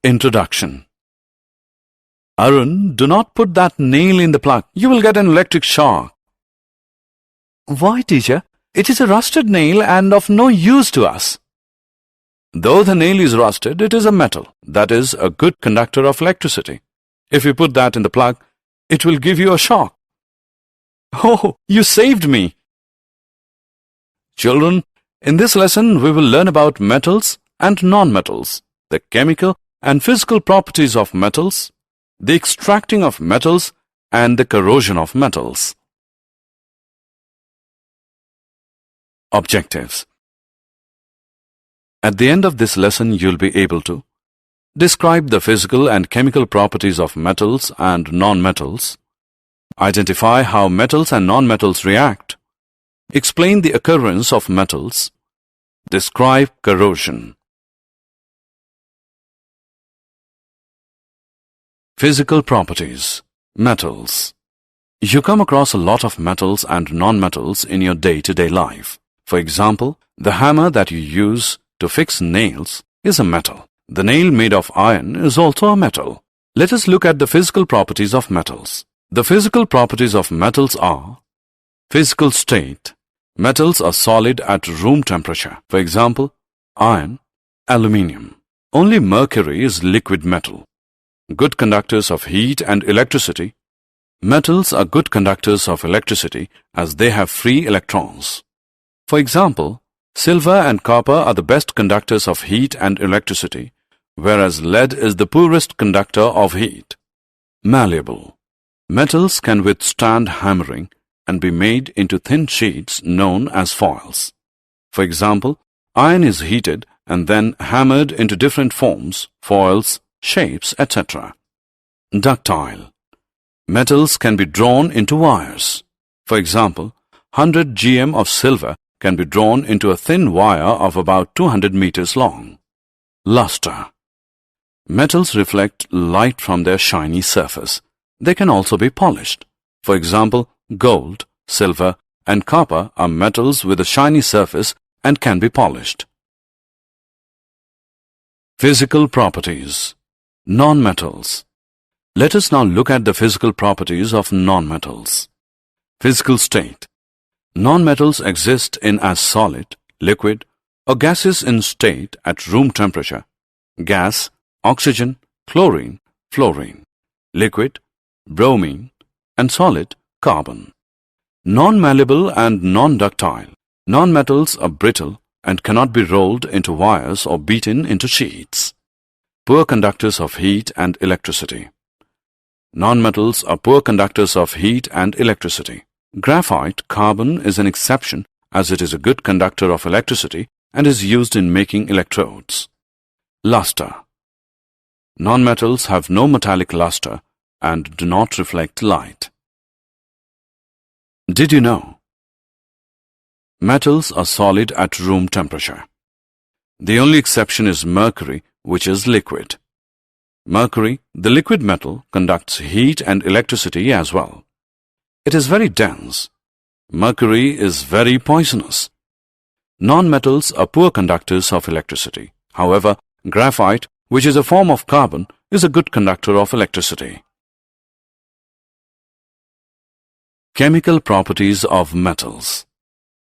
Introduction. Arun, do not put that nail in the plug. You will get an electric shock. Why, teacher? It is a rusted nail and of no use to us. Though the nail is rusted, it is a metal, that is, a good conductor of electricity. If you put that in the plug, it will give you a shock. Oh, you saved me! Children, in this lesson we will learn about metals and non-metals, the chemical and physical properties of metals, the extracting of metals, and the corrosion of metals. Objectives. At the end of this lesson, you'll be able to describe the physical and chemical properties of metals and non-metals, identify how metals and non-metals react, explain the occurrence of metals, describe corrosion. Physical properties. Metals. You come across a lot of metals and non-metals in your day-to-day life. For example, the hammer that you use to fix nails is a metal. The nail made of iron is also a metal. Let us look at the physical properties of metals. The physical properties of metals are: physical state. Metals are solid at room temperature. For example, iron, aluminium. Only mercury is liquid metal. Good conductors of heat and electricity. Metals are good conductors of electricity as they have free electrons. For example, silver and copper are the best conductors of heat and electricity, whereas lead is the poorest conductor of heat. Malleable. Metals can withstand hammering and be made into thin sheets known as foils. For example, iron is heated and then hammered into different forms, foils, shapes, etc. Ductile. Metals can be drawn into wires. For example, 100 gm of silver can be drawn into a thin wire of about 200 meters long. Luster. Metals reflect light from their shiny surface. They can also be polished. For example, gold, silver, and copper are metals with a shiny surface and can be polished. Physical properties. Non-metals. Let us now look at the physical properties of non-metals. Physical state. Non-metals exist in as solid, liquid, or gaseous in state at room temperature. Gas, oxygen, chlorine, fluorine. Liquid, bromine, and solid, carbon. Non-malleable and non-ductile. Non-metals are brittle and cannot be rolled into wires or beaten into sheets. Poor conductors of heat and electricity. Non-metals are poor conductors of heat and electricity. Graphite, carbon, is an exception as it is a good conductor of electricity and is used in making electrodes. Luster. Non-metals have no metallic luster and do not reflect light. Did you know? Metals are solid at room temperature. The only exception is mercury, which is liquid. Mercury, the liquid metal, conducts heat and electricity as well. It is very dense. Mercury is very poisonous. Non-metals are poor conductors of electricity. However, graphite, which is a form of carbon, is a good conductor of electricity. Chemical properties of metals.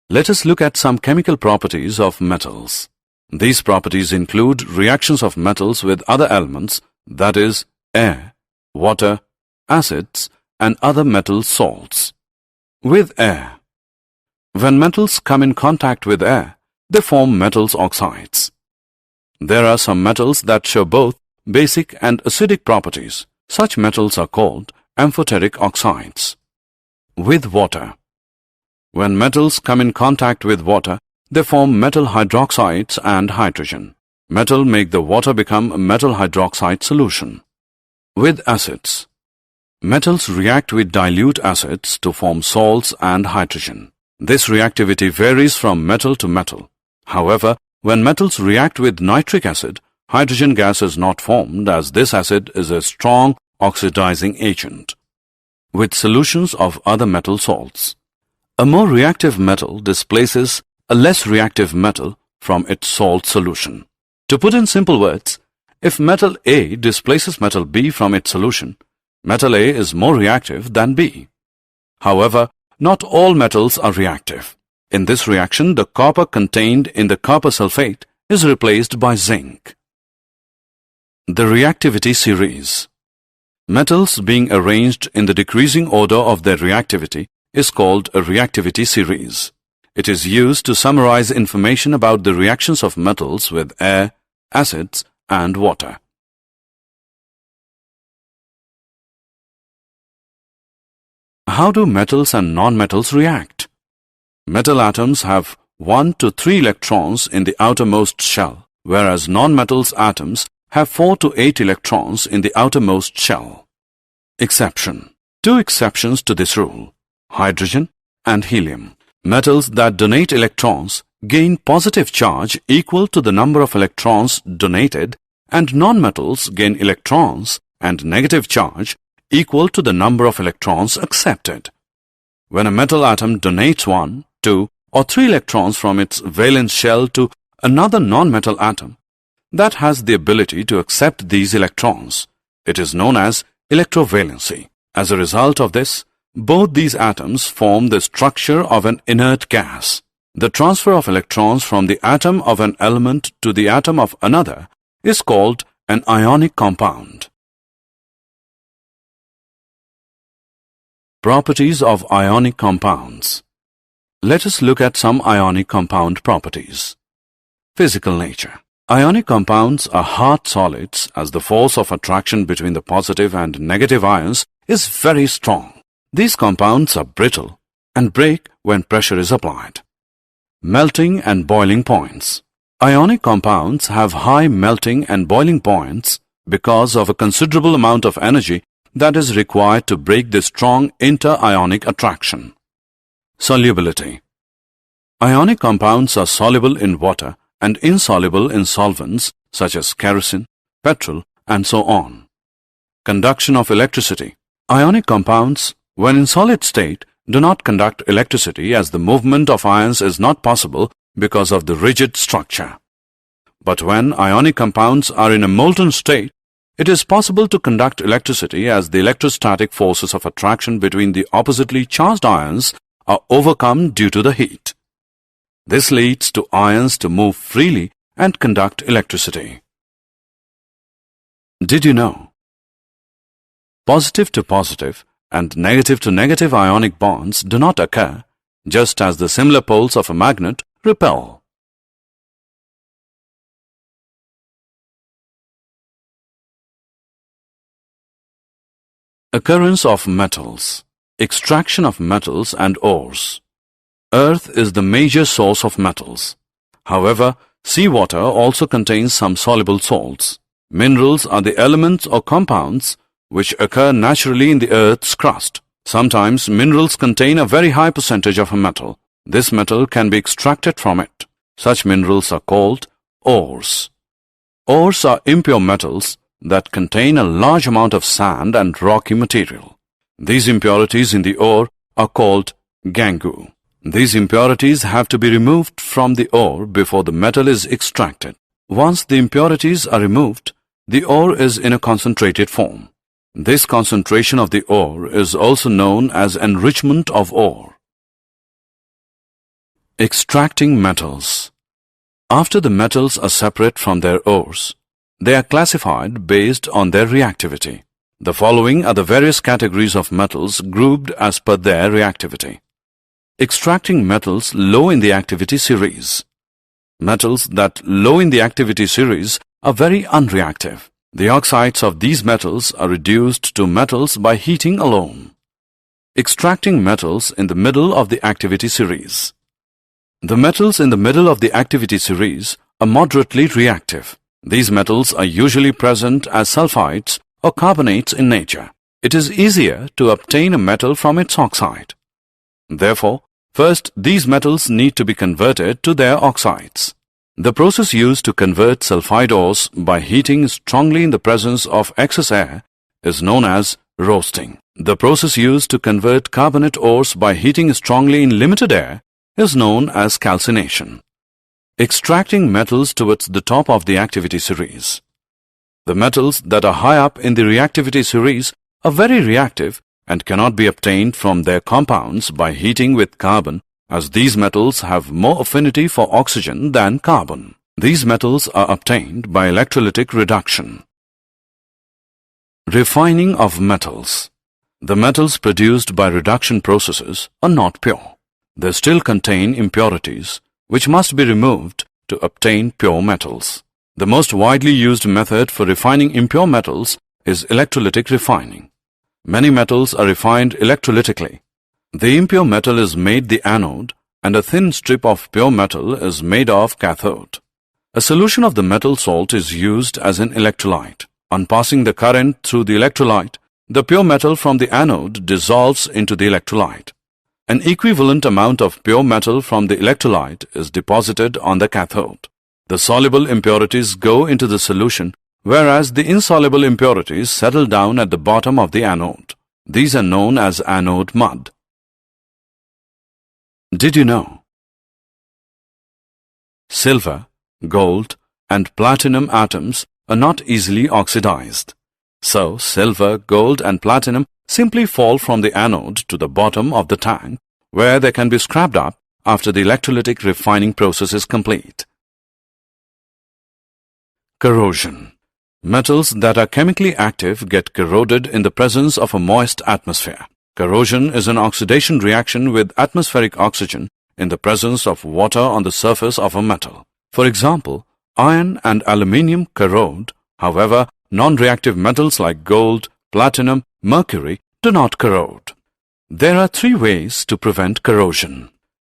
Let us look at some chemical properties of metals. These properties include reactions of metals with other elements, that is, air, water, acids, and other metal salts. With air. When metals come in contact with air, they form metals oxides. There are some metals that show both basic and acidic properties. Such metals are called amphoteric oxides. With water. When metals come in contact with water, they form metal hydroxides and hydrogen. Metal make the water become a metal hydroxide solution. With acids. Metals react with dilute acids to form salts and hydrogen. This reactivity varies from metal to metal. However, when metals react with nitric acid, hydrogen gas is not formed as this acid is a strong oxidizing agent. With solutions of other metal salts. A more reactive metal displaces a less reactive metal from its salt solution. To put in simple words, If metal A displaces metal B from its solution, metal A is more reactive than B. However, not all metals are reactive. In this reaction, the copper contained in the copper sulfate is replaced by zinc. The reactivity series. Metals being arranged in the decreasing order of their reactivity is called a reactivity series. It is used to summarize information about the reactions of metals with air, acids, and water. How do metals and nonmetals react? Metal atoms have 1 to 3 electrons in the outermost shell, whereas nonmetals atoms have 4 to 8 electrons in the outermost shell. Exception. 2 exceptions to this rule: hydrogen and helium. Metals that donate electrons gain positive charge equal to the number of electrons donated, and nonmetals gain electrons and negative charge equal to the number of electrons accepted. When a metal atom donates 1, 2, or 3 electrons from its valence shell to another nonmetal atom that has the ability to accept these electrons, it is known as electrovalency. As a result of this, both these atoms form the structure of an inert gas. The transfer of electrons from the atom of an element to the atom of another is called an ionic compound. Properties of ionic compounds. Let us look at some ionic compound properties. Physical nature. Ionic compounds are hard solids as the force of attraction between the positive and negative ions is very strong. These compounds are brittle and break when pressure is applied. Melting and boiling points. Ionic compounds have high melting and boiling points because of a considerable amount of energy that is required to break the strong inter-ionic attraction. Solubility. Ionic compounds are soluble in water and insoluble in solvents such as kerosene, petrol, and so on. Conduction of electricity. Ionic compounds, when in solid state, do not conduct electricity as the movement of ions is not possible because of the rigid structure. But when ionic compounds are in a molten state, it is possible to conduct electricity as the electrostatic forces of attraction between the oppositely charged ions are overcome due to the heat. This leads to ions to move freely and conduct electricity. Did you know? Positive to positive and negative to negative ionic bonds do not occur, just as the similar poles of a magnet repel. Occurrence of metals. Extraction of metals and ores. Earth is the major source of metals. However, seawater also contains some soluble salts. Minerals are the elements or compounds which occur naturally in the Earth's crust. Sometimes minerals contain a very high percentage of a metal. This metal can be extracted from it. Such minerals are called ores. Ores are impure metals that contain a large amount of sand and rocky material. These impurities in the ore are called gangue. These impurities have to be removed from the ore before the metal is extracted. Once the impurities are removed, the ore is in a concentrated form. This concentration of the ore is also known as enrichment of ore. Extracting metals. After the metals are separate from their ores, they are classified based on their reactivity. The following are the various categories of metals grouped as per their reactivity. Extracting metals low in the activity series. Metals that low in the activity series are very unreactive. The oxides of these metals are reduced to metals by heating alone. Extracting metals in the middle of the activity series. The metals in the middle of the activity series are moderately reactive. These metals are usually present as sulfides or carbonates in nature. It is easier to obtain a metal from its oxide. Therefore, first these metals need to be converted to their oxides. The process used to convert sulfide ores by heating strongly in the presence of excess air is known as roasting. The process used to convert carbonate ores by heating strongly in limited air is known as calcination. Extracting metals towards the top of the activity series. The metals that are high up in the reactivity series are very reactive and cannot be obtained from their compounds by heating with carbon, as these metals have more affinity for oxygen than carbon. These metals are obtained by electrolytic reduction. Refining of metals. The metals produced by reduction processes are not pure. They still contain impurities, which must be removed to obtain pure metals. The most widely used method for refining impure metals is electrolytic refining. Many metals are refined electrolytically. The impure metal is made the anode, and a thin strip of pure metal is made of cathode. A solution of the metal salt is used as an electrolyte. On passing the current through the electrolyte, the pure metal from the anode dissolves into the electrolyte. An equivalent amount of pure metal from the electrolyte is deposited on the cathode. The soluble impurities go into the solution, whereas the insoluble impurities settle down at the bottom of the anode. These are known as anode mud. Did you know? Silver, gold, and platinum atoms are not easily oxidized. So, silver, gold, and platinum simply fall from the anode to the bottom of the tank, where they can be scrapped up after the electrolytic refining process is complete. Corrosion. Metals that are chemically active get corroded in the presence of a moist atmosphere. Corrosion is an oxidation reaction with atmospheric oxygen in the presence of water on the surface of a metal. For example, iron and aluminium corrode. However, non-reactive metals like gold, platinum, mercury do not corrode. There are three ways to prevent corrosion.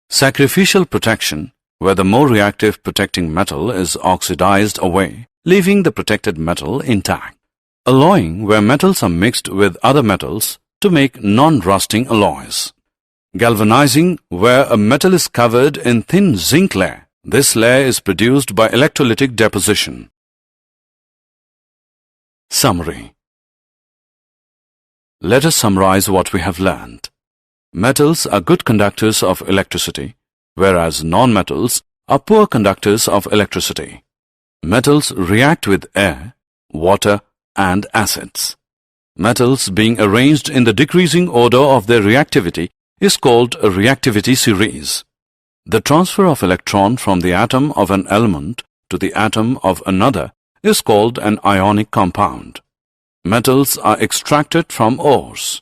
Sacrificial protection, where the more reactive protecting metal is oxidized away, leaving the protected metal intact. Alloying, where metals are mixed with other metals to make non-rusting alloys. Galvanizing, where a metal is covered in thin zinc layer. This layer is produced by electrolytic deposition. Summary. Let us summarize what we have learned. Metals are good conductors of electricity, whereas non-metals are poor conductors of electricity. Metals react with air, water, and acids. Metals being arranged in the decreasing order of their reactivity is called a reactivity series. The transfer of electron from the atom of an element to the atom of another is called an ionic compound. Metals are extracted from ores.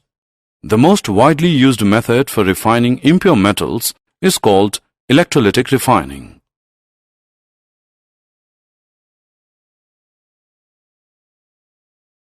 The most widely used method for refining impure metals is called electrolytic refining.